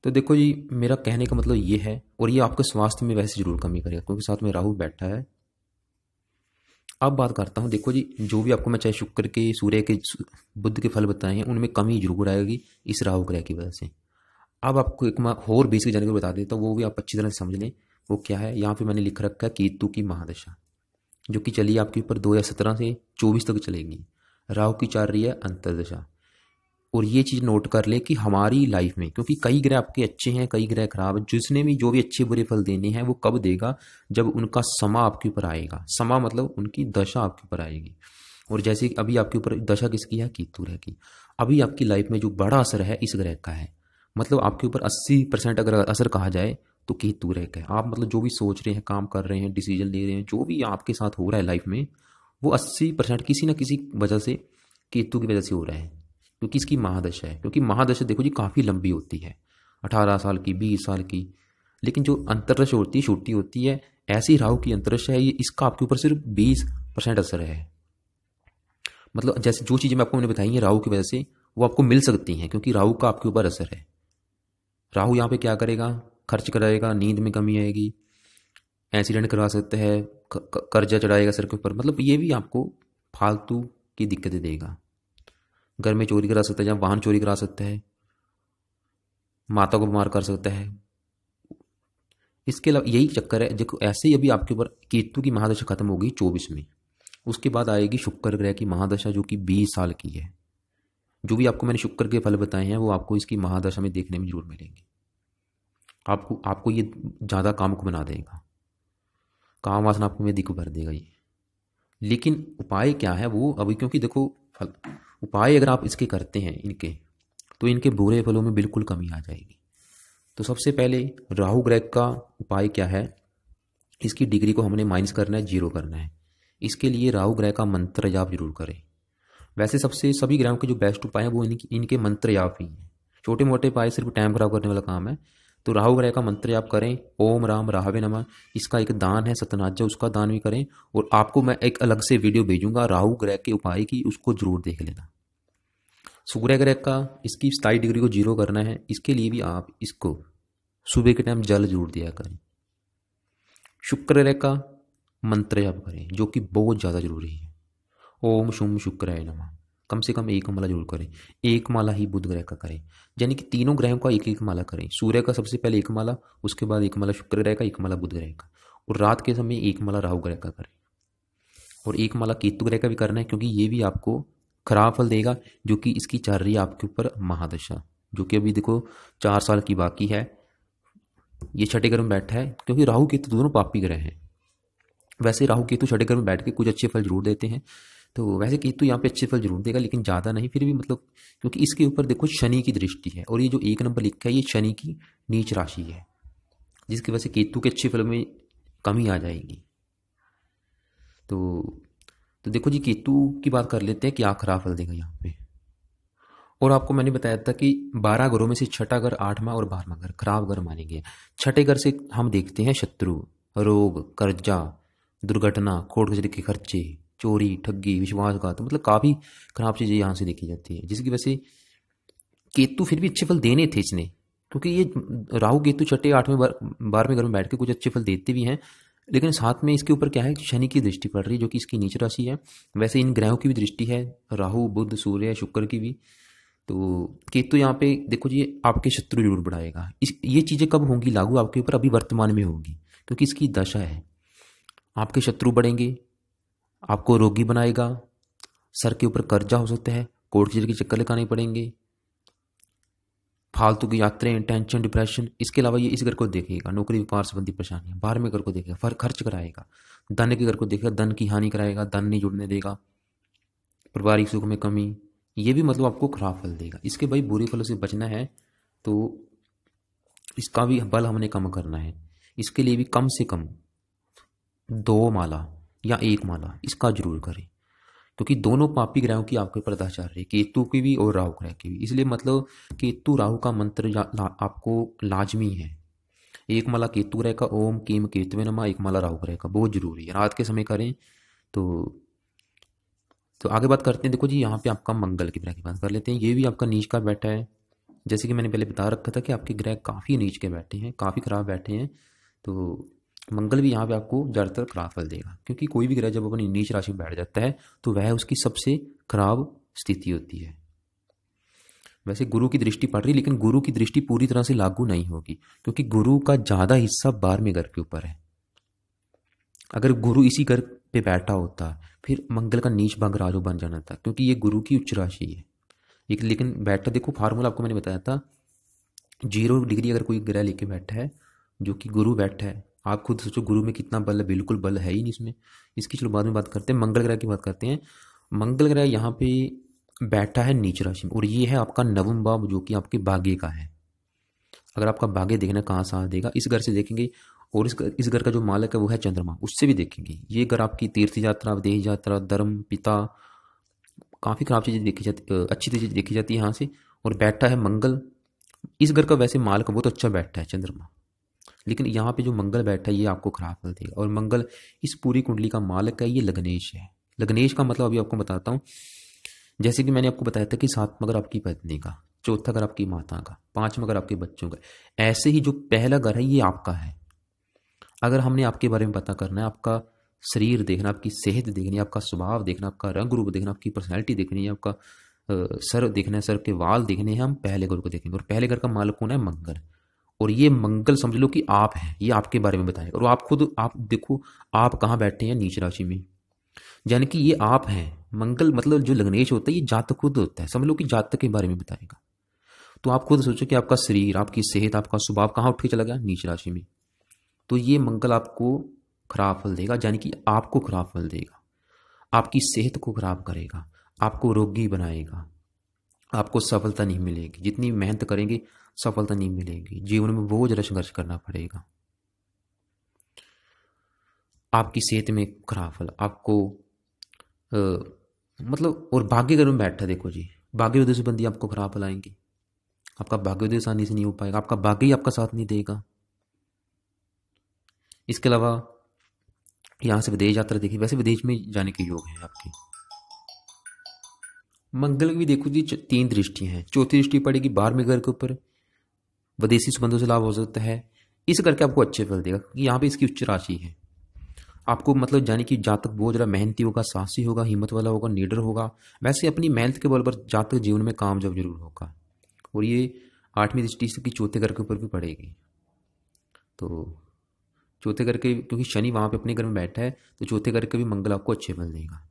तो देखो जी, मेरा कहने का मतलब ये है, और ये आपके स्वास्थ्य में वैसे जरूर कमी करेगा क्योंकि साथ में राहु बैठा है। अब बात करता हूँ, देखो जी, जो भी आपको मैं चाहे शुक्र के, सूर्य के, बुध के फल बताए हैं, उनमें कमी जरूर आएगी इस राहु ग्रह की वजह से। अब आपको एक और बीस की जानकारी बता देता हूँ, वो भी आप अच्छी तरह से समझ लें। वो क्या है, यहाँ पे मैंने लिख रखा है केतु की महादशा, जो कि चली आपके ऊपर 2017 से 24 तक चलेगी। राहु की चल रही है अंतर्दशा। और ये चीज़ नोट कर ले कि हमारी लाइफ में, क्योंकि कई ग्रह आपके अच्छे हैं, कई ग्रह खराब है, जिसने भी जो भी अच्छे बुरे फल देने हैं वो कब देगा, जब उनका समा आपके ऊपर आएगा। समा मतलब उनकी दशा आपके ऊपर आएगी। और जैसे अभी आपके ऊपर दशा किसकी है, केतु ग्रह की। अभी आपकी लाइफ में जो बड़ा असर है इस ग्रह का है, मतलब आपके ऊपर 80% अगर असर कहा जाए तो केतु ग्रह का है। आप मतलब जो भी सोच रहे हैं, काम कर रहे हैं, डिसीजन ले रहे हैं, जो भी आपके साथ हो रहा है लाइफ में, वो 80% किसी ना किसी वजह से केतु की वजह से हो रहा है, क्योंकि इसकी महादशा है। क्योंकि महादशा देखो जी काफ़ी लंबी होती है, 18 साल की, 20 साल की। लेकिन जो अंतरदशा होती है छोटी होती है। ऐसी राहु की अंतरदशा है, ये इसका आपके ऊपर सिर्फ 20% असर है। मतलब जैसे जो चीज़ें मैं आपको मैंने बताई है राहु की वजह से, वो आपको मिल सकती हैं क्योंकि राहु का आपके ऊपर असर है। राहु यहाँ पे क्या करेगा, खर्च कराएगा, नींद में कमी आएगी, एक्सीडेंट करवा सकते हैं, कर्जा चढ़ाएगा सर के ऊपर, मतलब ये भी आपको फालतू की दिक्कतें देगा। घर में चोरी करा सकता है, या वाहन चोरी करा सकता है, माता को बीमार कर सकता है। इसके अलावा यही चक्कर है। देखो ऐसे ही अभी आपके ऊपर केतु की महादशा खत्म होगी 24 में, उसके बाद आएगी शुक्र ग्रह की महादशा जो कि 20 साल की है। जो भी आपको मैंने शुक्र के फल बताए हैं वो आपको इसकी महादशा में देखने में जरूर मिलेंगे। आपको आपको ये ज़्यादा काम को बना देगा, काम वासना आपको में दिख भर देगा ये। लेकिन उपाय क्या है वो अभी, क्योंकि देखो फल उपाय अगर आप इसके करते हैं इनके, तो इनके बुरे फलों में बिल्कुल कमी आ जाएगी। तो सबसे पहले राहु ग्रह का उपाय क्या है, इसकी डिग्री को हमने माइनस करना है, जीरो करना है। इसके लिए राहु ग्रह का मंत्र जाप जरूर करें। वैसे सबसे सभी ग्रहों के जो बेस्ट उपाय हैं वो इनके मंत्र जाप ही हैं। छोटे मोटे उपाय सिर्फ टाइम खराब करने वाला काम है। तो राहु ग्रह का मंत्र जाप करें, ओम राम राहवे नमः। इसका एक दान है सतनाजा, उसका दान भी करें। और आपको मैं एक अलग से वीडियो भेजूंगा राहु ग्रह के उपाय की, उसको जरूर देख लेना। सूर्य ग्रह का इसकी 27 डिग्री को जीरो करना है, इसके लिए भी आप इसको सुबह के टाइम जल जरूर दिया करें। शुक्र ग्रह का मंत्र जाप करें जो कि बहुत ज़्यादा जरूरी है, ओम शुम शुक्राय नमः। कम से कम एक माला जरूर करें। एक माला ही बुध ग्रह का करें, यानी कि तीनों ग्रहों का एक एक माला करें। सूर्य का सबसे पहले एक माला, उसके बाद एक माला शुक्र ग्रह का, एक माला बुध ग्रह का, और रात के समय एक माला राहु ग्रह का करें। और एक माला केतु ग्रह का भी करना है क्योंकि ये भी आपको खराब फल देगा, जो कि इसकी चल रही है आपके ऊपर महादशा, जो कि अभी देखो 4 साल की बाकी है। ये छठे घर में बैठा है, क्योंकि राहु केतु दोनों पापी ग्रह हैं। वैसे राहु केतु छठे घर में बैठ के कुछ अच्छे फल जरूर देते हैं, तो वैसे केतु यहाँ पे अच्छे फल जरूर देगा, लेकिन ज़्यादा नहीं फिर भी, मतलब क्योंकि इसके ऊपर देखो शनि की दृष्टि है, और ये जो 1 नंबर लिखा है ये शनि की नीच राशि है, जिसकी वजह से केतु के अच्छे फल में कमी आ जाएगी। तो तो देखो जी, केतु की बात कर लेते हैं, क्या खराब फल देगा यहाँ पे। और आपको मैंने बताया था कि 12 घरों में से छठा घर, 8वां और 12वां घर खराब घर माने गए। छठे घर से हम देखते हैं शत्रु, रोग, कर्जा, दुर्घटना, कोर्ट कचहरी के खर्चे, चोरी, ठगी, विश्वासघात, मतलब काफ़ी खराब चीज़ें यहाँ से देखी जाती है। जिसकी वजह से केतु फिर भी अच्छे फल देने थे इसने, क्योंकि ये राहु केतु छठे 8वें 12वें घर में बैठ के कुछ अच्छे फल देते भी हैं, लेकिन साथ में इसके ऊपर क्या है, शनि की दृष्टि पड़ रही है जो कि इसकी नीच राशि है। वैसे इन ग्रहों की भी दृष्टि है, राहु, बुध, सूर्य, शुक्र की भी। तो केतु यहाँ पे देखो जी आपके शत्रु जरूर बढ़ाएगा। ये चीज़ें कब होंगी लागू आपके ऊपर, अभी वर्तमान में होगी, क्योंकि इसकी दशा है। आपके शत्रु बढ़ेंगे, आपको रोगी बनाएगा, सर के ऊपर कर्जा हो सकता है, कोर्ट कचहरी के चक्कर लगाने पड़ेंगे, फालतू की यात्राएं, टेंशन, डिप्रेशन। इसके अलावा ये इस घर को देखेगा, नौकरी व्यापार संबंधी परेशानियां, 12वें घर को देखेगा, खर्च कराएगा, धन के घर को देखेगा, धन की हानि कराएगा, धन नहीं जुड़ने देगा, पारिवारिक सुख में कमी, ये भी मतलब आपको खराब फल देगा। इसके भाई बुरे फलों से बचना है तो इसका भी बल हमने कम करना है। इसके लिए भी कम से कम 2 माला या 1 माला इसका जरूर करें, क्योंकि दोनों पापी ग्रहों की आपके ऊपर दशा रही है, केतु की भी और राहु ग्रह की भी। इसलिए मतलब केतु राहु का मंत्र आपको लाजमी है। 1 माला केतु ग्रह का, ओम कीम केतुवे नमः, 1 माला राहु ग्रह का, बहुत जरूरी है, रात के समय करें। तो आगे बात करते हैं। देखो जी यहाँ पे आपका मंगल की ग्रह की बात कर लेते हैं। ये भी आपका नीच का बैठा है, जैसे कि मैंने पहले बता रखा था कि आपके ग्रह काफ़ी नीच के बैठे हैं, काफ़ी खराब बैठे हैं, तो मंगल भी यहाँ पे आपको ज़्यादातर खराब फल देगा, क्योंकि कोई भी ग्रह जब अपनी नीच राशि में बैठ जाता है तो वह उसकी सबसे खराब स्थिति होती है। वैसे गुरु की दृष्टि पड़ रही, लेकिन गुरु की दृष्टि पूरी तरह से लागू नहीं होगी, क्योंकि गुरु का ज़्यादा हिस्सा 12वें घर के ऊपर है। अगर गुरु इसी घर पे बैठा होता फिर मंगल का नीच भंग राजो बन जाना था, क्योंकि ये गुरु की उच्च राशि है। एक लेकिन बैठा, देखो फार्मूला आपको मैंने बताया था, 0 डिग्री अगर कोई ग्रह लेके बैठा है जो कि गुरु बैठा है, आप खुद सोचो गुरु में कितना बल है, बिल्कुल बल है ही नहीं इसमें। इसकी चलो बाद में बात करते हैं, मंगल ग्रह की बात करते हैं। मंगल ग्रह यहाँ पे बैठा है नीच राशि में, और ये है आपका नवम भाव जो कि आपके भाग्य का है। अगर आपका भाग्य देखना कहाँ साथ देगा, इस घर से देखेंगे, और इस घर का जो मालक है वो है चंद्रमा, उससे भी देखेंगे। ये घर आपकी तीर्थ यात्रा, विदेश यात्रा, धर्म, पिता, काफ़ी खराब चीज़ें देखी जाती, अच्छी चीज़ें देखी जाती है यहाँ से। और बैठा है मंगल, इस घर का वैसे मालक बहुत अच्छा बैठा है चंद्रमा, लेकिन यहाँ पे जो मंगल बैठा है ये आपको खराब कर देगा। और मंगल इस पूरी कुंडली का मालक है, ये लग्नेश है। लग्नेश का मतलब अभी आपको बताता हूँ। जैसे कि मैंने आपको बताया था कि 7वां घर आपकी पत्नी का, 4था घर आपकी माता का, 5वां घर आपके बच्चों का, ऐसे ही जो पहला घर है ये आपका है। अगर हमने आपके बारे में पता करना है, आपका शरीर देखना, आपकी सेहत देखनी है, आपका स्वभाव देखना, आपका रंग रूप देखना, आपकी पर्सनैलिटी देखनी है, आपका सर देखना है, सर के वाल देखने हैं, हम पहले घर को देखेंगे। और पहले घर का मालिक कौन है? मंगल। और ये मंगल समझ लो कि आप हैं, ये आपके बारे में बताएगा। और आप खुद, आप देखो आप कहाँ बैठे हैं, नीच राशि में, यानी कि ये आप हैं। मंगल मतलब जो लग्नेश होता है ये जातक खुद होता है, समझ लो कि जातक के बारे में बताएगा। तो आप खुद सोचो कि आपका शरीर, आपकी सेहत, आपका स्वभाव कहाँ उठ के चला गया? नीच राशि में। तो ये मंगल आपको खराब फल देगा, यानी कि आपको खराब फल देगा, आपकी सेहत को खराब करेगा, आपको रोगी बनाएगा, आपको सफलता नहीं मिलेगी, जितनी मेहनत करेंगे सफलता नहीं मिलेगी, जीवन में बहुत ज़्यादा संघर्ष करना पड़ेगा। आपकी सेहत में खराब फल आपको मतलब। और भाग्य घर में बैठा, देखो जी, भाग्योदय संबंधी आपको खराब फल आएंगे, आपका भाग्योदय आसानी से नहीं हो पाएगा, आपका भाग्य ही आपका साथ नहीं देगा। इसके अलावा यहाँ से विदेश यात्रा देखिए, वैसे विदेश में जाने के योग है आपके। मंगल की भी देखो जी 3 दृष्टियां हैं। चौथी दृष्टि पड़ेगी 12वें घर के ऊपर, विदेशी संबंधों से लाभ हो सकता है। इस करके आपको अच्छे फल देगा, क्योंकि यहाँ पे इसकी उच्च राशि है। आपको मतलब जाने कि जातक बहुत ज़्यादा मेहनती होगा, साहसी होगा, हिम्मत वाला होगा, निडर होगा। वैसे अपनी मेहनत के बल पर जातक जीवन में कामयाब जरूर होगा। और ये 8वीं दृष्टि इसकी चौथे घर के ऊपर भी पड़ेगी। तो चौथे घर के, क्योंकि शनि वहाँ पे अपने घर में बैठा है, तो चौथे घर के भी मंगल आपको अच्छे फल देगा।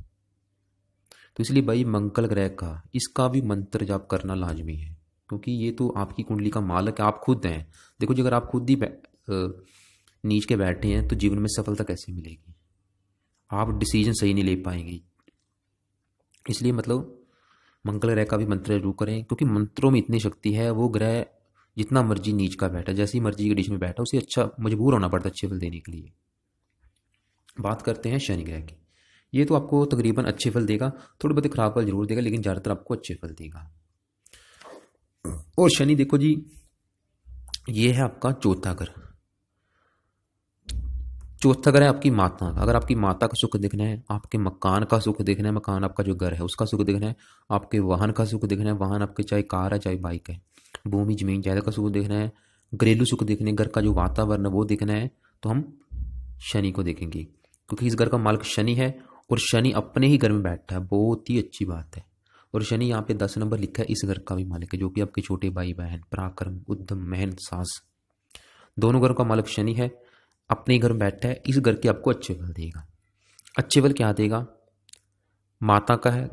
तो इसलिए भाई मंगल ग्रह का इसका भी मंत्र जाप करना लाजमी है, क्योंकि ये तो आपकी कुंडली का मालक है, आप खुद हैं। देखो जी, अगर आप खुद ही नीच के बैठे हैं तो जीवन में सफलता कैसे मिलेगी? आप डिसीजन सही नहीं ले पाएंगे। इसलिए मतलब मंगल ग्रह का भी मंत्र जरूर करें, क्योंकि मंत्रों में इतनी शक्ति है। वो ग्रह जितना मर्जी नीच का बैठा, जैसी मर्जी की डिश में बैठा, उसे अच्छा मजबूर होना पड़ता है अच्छे फल देने के लिए। बात करते हैं शनि ग्रह की। ये तो आपको तकरीबन अच्छे फल देगा, थोड़े बहुत खराब फल जरूर देगा, लेकिन ज़्यादातर आपको अच्छे फल देगा। और शनि देखो जी, ये है आपका चौथा घर। चौथा घर है आपकी माता का। अगर आपकी माता का सुख देखना है, आपके मकान का सुख देखना है, मकान आपका जो घर है उसका सुख देखना है, आपके वाहन का सुख देखना है, वाहन आपके चाहे कार है चाहे बाइक है, भूमि जमीन जायदाद का सुख देखना है, घरेलू सुख देखने, घर का जो वातावरण है वो देखना है, तो हम शनि को देखेंगे, क्योंकि इस घर का मालिक शनि है। और शनि अपने ही घर में बैठा है, बहुत ही अच्छी बात है। और शनि यहाँ पे 10 नंबर लिखा है, इस घर का भी मालिक है, जो कि आपके छोटे भाई बहन, पराक्रम, उद्यम, मेहनत, साहस, दोनों घरों का मालिक शनि है, अपने ही घर में बैठा है। इस घर के आपको अच्छे फल देगा। अच्छे फल क्या देगा? माता का है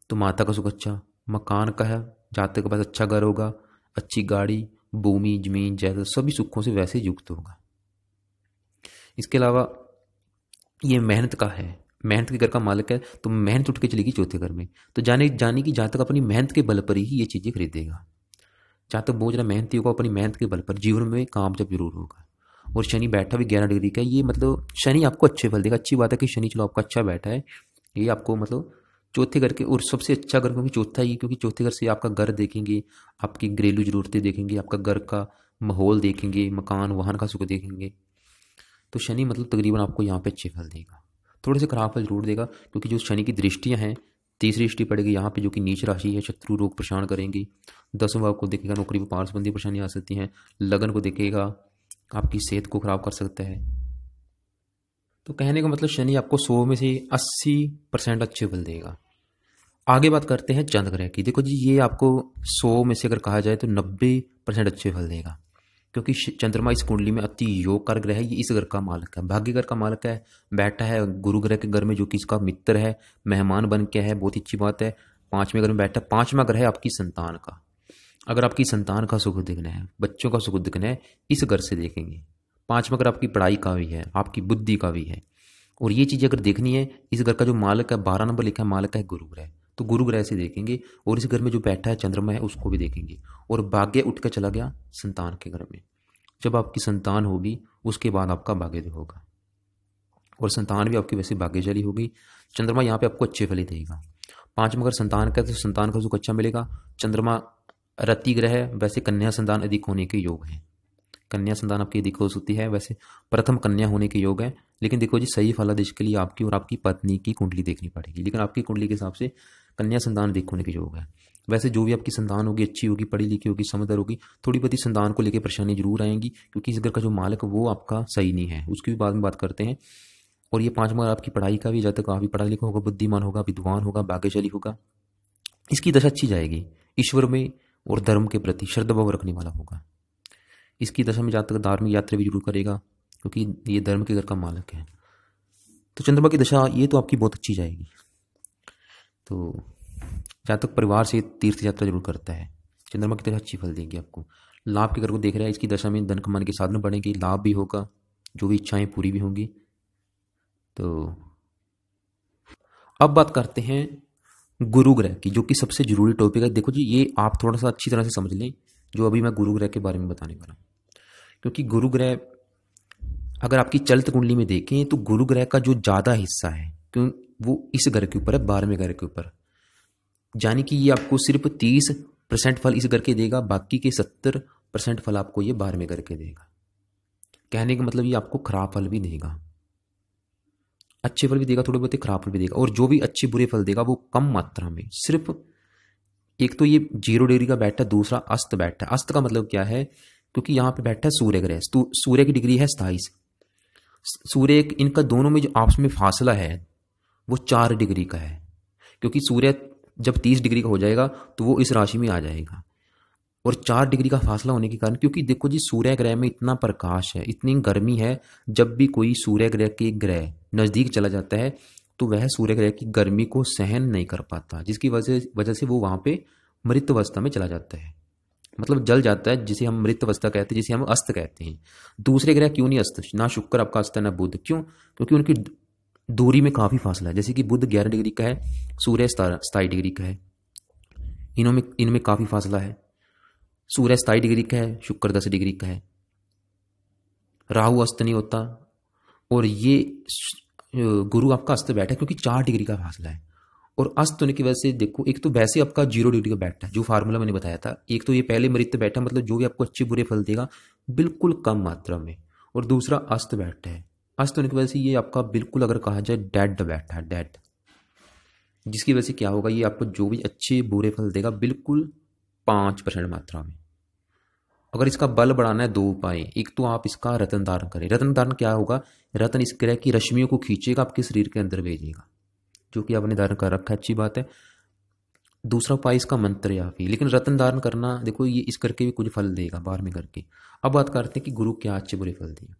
तो माता का सुख अच्छा, मकान का है जातक के पास अच्छा घर होगा, अच्छी गाड़ी, भूमि जमीन जायदाद सभी सुखों से वैसे ही युक्त होगा। इसके अलावा ये मेहनत का है, मेहनत के घर का मालिक है, तो मेहनत उठ के चलेगी चौथे घर में। तो जाने जाने की जातक अपनी मेहनत के बल पर ही ये चीज़ें खरीदेगा। जातक बहुत ज़्यादा मेहनती होगा, अपनी मेहनत के बल पर जीवन में कामयाब जरूर होगा। और शनि बैठा भी 11 डिग्री का, ये मतलब शनि आपको अच्छे फल देगा। अच्छी बात है कि शनि चलो आपका अच्छा बैठा है, ये आपको मतलब चौथे घर के, और सबसे अच्छा घर क्योंकि चौथा ही, क्योंकि चौथे घर से आपका घर देखेंगे, आपकी घरेलू जरूरतें देखेंगे, आपका घर का माहौल देखेंगे, मकान वाहन का सुख देखेंगे। तो शनि मतलब तकरीबन आपको यहाँ पे अच्छे फल देगा, थोड़े से खराब फल जरूर देगा, क्योंकि जो शनि की दृष्टियाँ हैं तीसरी दृष्टि पड़ेगी यहाँ पे जो कि नीच राशि है, शत्रु रोग परेशान करेंगे। 10वें भाव को देखेगा, नौकरी व्यापार संबंधी परेशानी आ सकती हैं। लगन को देखेगा, आपकी सेहत को खराब कर सकता है। तो कहने का मतलब शनि आपको 100 में से 80% अच्छे फल देगा। आगे बात करते हैं चंद्र ग्रह की। देखो जी, ये आपको 100 में से अगर कहा जाए तो 90% अच्छे फल देगा, क्योंकि चंद्रमा इस कुंडली में अति योग का ग्रह है। ये इस घर का मालिक है, भाग्य घर का मालिक है, बैठा है गुरु ग्रह के घर में जो कि इसका मित्र है, मेहमान बन के है। बहुत ही अच्छी बात है। 5वें घर में बैठा, 5वां ग्रह है आपकी संतान का। अगर आपकी संतान का सुख दिखना है, बच्चों का सुख दिखना है, इस घर से देखेंगे। 5वां घर आपकी पढ़ाई का भी है, आपकी बुद्धि का भी है। और ये चीज़ अगर देखनी है, इस घर का जो मालिक है, 12 नंबर लिखा है, मालिक है गुरु ग्रह, तो गुरु ग्रह से देखेंगे। और इस घर में जो बैठा है चंद्रमा है, उसको भी देखेंगे। और भाग्य उठ कर चला गया संतान के घर में। जब आपकी संतान होगी उसके बाद आपका भाग्य होगा, और संतान भी आपकी वैसे भाग्यशाली होगी। चंद्रमा यहाँ पे आपको अच्छे फल ही देगा। 5वां घर संतान का, तो संतान का सुख अच्छा मिलेगा। चंद्रमा रति ग्रह है, वैसे कन्या संतान अधिक होने के योग हैं। कन्या संतान आपकी अधिक हो सकती है, वैसे प्रथम कन्या होने के योग है। लेकिन देखो जी, सही फलादेश के लिए आपकी और आपकी पत्नी की कुंडली देखनी पड़ेगी। लेकिन आपकी कुंडली के हिसाब से कन्या संतान अधिक होने के योग है। वैसे जो भी आपकी संतान होगी, अच्छी होगी, पढ़ी लिखी होगी, समझदार होगी, थोड़ी बहुत संतान को लेकर परेशानी जरूर आएंगी, क्योंकि इस घर का जो मालिक है वो आपका सही नहीं है। उसकी भी बाद में बात करते हैं। और ये 5वां आपकी पढ़ाई का भी, जब तक काफ़ी पढ़ा लिखा होगा, बुद्धिमान होगा, विद्वान होगा, भाग्यशाली होगा, इसकी दशा अच्छी जाएगी। ईश्वर में और धर्म के प्रति श्रद्धाभाव रखने वाला होगा। इसकी दशा में जहाँ तक धार्मिक यात्रा भी जरूर करेगा, क्योंकि ये धर्म के घर का मालिक है। तो चंद्रमा की दशा ये तो आपकी बहुत अच्छी जाएगी। तो जहाँ तक परिवार से तीर्थ यात्रा जरूर करता है, चंद्रमा की दशा अच्छी फल देगी आपको। लाभ के घर को देख रहा है, इसकी दशा में धन कमाने के साधन बढ़ेंगे, लाभ भी होगा, जो भी इच्छाएं पूरी भी होंगी। तो अब बात करते हैं गुरु ग्रह की, जो कि सबसे जरूरी टॉपिक है। देखो जी, ये आप थोड़ा सा अच्छी तरह से समझ लें जो अभी मैं गुरु ग्रह के बारे में बताने वाला हूँ। क्योंकि गुरु ग्रह अगर आपकी चलित कुंडली में देखें तो गुरु ग्रह का जो ज़्यादा हिस्सा है, क्यों, वो इस घर के ऊपर है, 12वें घर के ऊपर। यानी कि ये आपको सिर्फ 30% फल इस घर के देगा, बाकी के 70% फल आपको ये 12वें घर के देगा। कहने का मतलब ये आपको खराब फल भी देगा, अच्छे फल भी देगा, थोड़े बहुत खराब फल भी देगा। और जो भी अच्छे बुरे फल देगा वो कम मात्रा में। सिर्फ एक तो ये 0 डिग्री का बैठा है, दूसरा अस्त बैठा है। अस्त का मतलब क्या है, क्योंकि यहाँ पे बैठा है सूर्य ग्रह, सूर्य की डिग्री है 27। सूर्य, इनका दोनों में जो आपस में फासला है वो 4 डिग्री का है। क्योंकि सूर्य जब 30 डिग्री का हो जाएगा तो वो इस राशि में आ जाएगा, और 4 डिग्री का फासला होने के कारण, क्योंकि देखो जी, सूर्य ग्रह में इतना प्रकाश है, इतनी गर्मी है, जब भी कोई सूर्य ग्रह के ग्रह नज़दीक चला जाता है तो वह सूर्य ग्रह की गर्मी को सहन नहीं कर पाता, जिसकी वजह से वो वहाँ पे मृत अवस्था में चला जाता है, मतलब जल जाता है, जिसे हम मृत अवस्था कहते हैं, जिसे हम अस्त कहते हैं। दूसरे ग्रह क्यों नहीं अस्त, ना शुक्र आपका अस्त है ना बुध, क्यों? क्योंकि उनकी दूरी में काफ़ी फासला है। जैसे कि बुध 11 डिग्री का है, सूर्य 27 डिग्री का है, इनमें काफ़ी फासला है। सूर्य 27 डिग्री का है, शुक्र 10 डिग्री का है, राहु अस्त नहीं होता, और ये गुरु आपका अस्त बैठा है क्योंकि 4 डिग्री का फासला है। और अस्त होने की वजह से देखो, एक तो वैसे आपका 0 डिग्री का बैठा है, जो फार्मूला मैंने बताया था। एक तो ये पहले मृत बैठा, मतलब जो भी आपको अच्छे बुरे फल देगा बिल्कुल कम मात्रा में, और दूसरा अस्त बैठा है। अस्त होने की वजह से ये आपका बिल्कुल, अगर कहा जाए, डेड बैठा है, डेड, जिसकी वजह से क्या होगा, ये आपको जो भी अच्छे बुरे फल देगा बिल्कुल 5% मात्रा में। अगर इसका बल बढ़ाना है, 2 उपाय। एक तो आप इसका रत्न धारण करें। रत्न धारण क्या होगा, रत्न इस ग्रह की रश्मियों को खींचेगा, आपके शरीर के अंदर भेजेगा, जो कि आपने धारण कर रखा है, अच्छी बात है। दूसरा उपाय इसका मंत्र या फिर, लेकिन रत्न धारण करना, देखो ये इस करके भी कुछ फल देगा 12वें घर के। अब बात करते हैं कि गुरु क्या अच्छे बुरे फल दिए।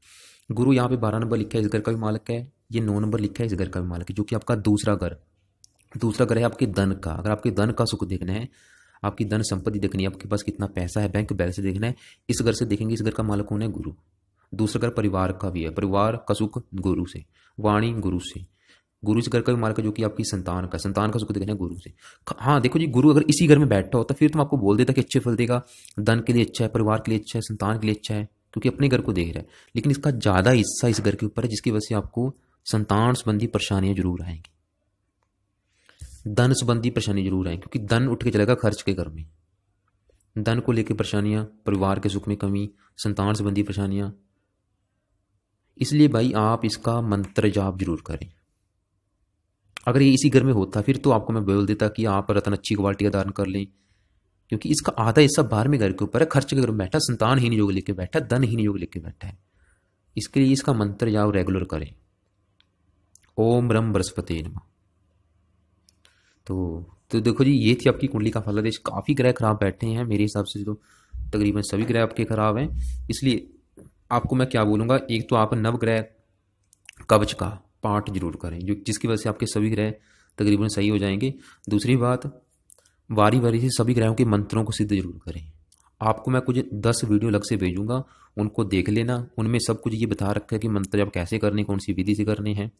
गुरु यहाँ पे 12 नंबर लिखा है, इस घर का भी मालिक है। ये 9 नंबर लिखा है, इस घर का भी मालिक है, जो कि आपका दूसरा घर है आपके धन का। अगर आपके धन का सुख देखना है, आपकी धन संपत्ति देखनी है, आपके पास कितना पैसा है, बैंक बैलेंस देखना है, इस घर से देखेंगे। इस घर का मालिक कौन है, गुरु। दूसरा घर परिवार का भी है, परिवार का सुख गुरु से, वाणी गुरु से। गुरु इस घर का भी मालिक है, जो कि आपकी संतान का सुख देखना है गुरु से। हाँ देखो जी, गुरु अगर इसी घर में बैठा होता फिर तुम आपको बोल देता कि अच्छे फल देगा, धन के लिए अच्छा है, परिवार के लिए अच्छा है, संतान के लिए अच्छा है, क्योंकि अपने घर को देख रहा है। लेकिन इसका ज़्यादा हिस्सा इस घर के ऊपर है, जिसकी वजह से आपको संतान संबंधी परेशानियां जरूर आएंगी, धन संबंधी परेशानी जरूर आएंगी, क्योंकि धन उठ के चलेगा खर्च के घर में। धन को लेकर परेशानियां, परिवार के सुख में कमी, संतान संबंधी परेशानियां। इसलिए भाई आप इसका मंत्र जाप जरूर करें। अगर ये इसी घर में होता फिर तो आपको मैं बोल देता कि आप रतन अच्छी क्वालिटी का दान कर लें, क्योंकि इसका आधा हिस्सा बाहर में घर के ऊपर है, खर्च के घर में बैठा, संतान ही नहीं योग लेके बैठा, धन ही नहीं योग लेके बैठा है। इसके लिए इसका मंत्र जाओ रेगुलर करें, ओम ब्रह्म बृहस्पति नमः। तो देखो जी, ये थी आपकी कुंडली का फलादेश। काफ़ी ग्रह खराब बैठे हैं मेरे हिसाब से, तो तकरीबन सभी ग्रह आपके खराब हैं। इसलिए आपको मैं क्या बोलूँगा, एक तो आप नवग्रह कवच का पाठ जरूर करें, जो जिसकी वजह से आपके सभी ग्रह तकरीबन सही हो जाएंगे। दूसरी बात, वारी वारी से सभी ग्रहों के मंत्रों को सिद्ध जरूर करें। आपको मैं कुछ 10 वीडियो अलग से भेजूंगा, उनको देख लेना। उनमें सब कुछ ये बता रखा है कि मंत्र जब कैसे करने, कौन सी विधि से करने हैं,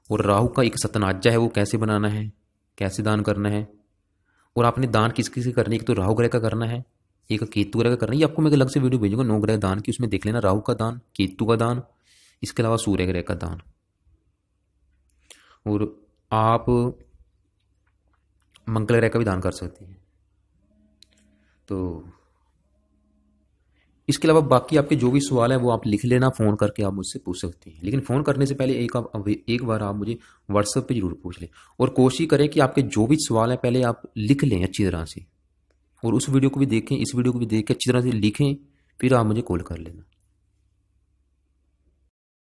और राहु का एक सतनाजा है वो कैसे बनाना है, कैसे दान करना है, और आपने दान किस किस से करने, एक तो राहु ग्रह का करना है, एक केतु ग्रह का करना है। ये आपको मैं अलग से वीडियो भेजूंगा 9 ग्रह दान की, उसमें देख लेना राहु का दान, केतु का दान, इसके अलावा सूर्य ग्रह का दान। और आप मंगल ग्रह का भी दान कर सकते हैं। तो इसके अलावा बाकी आपके जो भी सवाल है वो आप लिख लेना, फ़ोन करके आप मुझसे पूछ सकते हैं। लेकिन फ़ोन करने से पहले एक बार आप मुझे व्हाट्सएप पे जरूर पूछ लें, और कोशिश करें कि आपके जो भी सवाल है पहले आप लिख लें अच्छी तरह से, और उस वीडियो को भी देखें, इस वीडियो को भी देख के अच्छी तरह से लिखें, फिर आप मुझे कॉल कर लेना।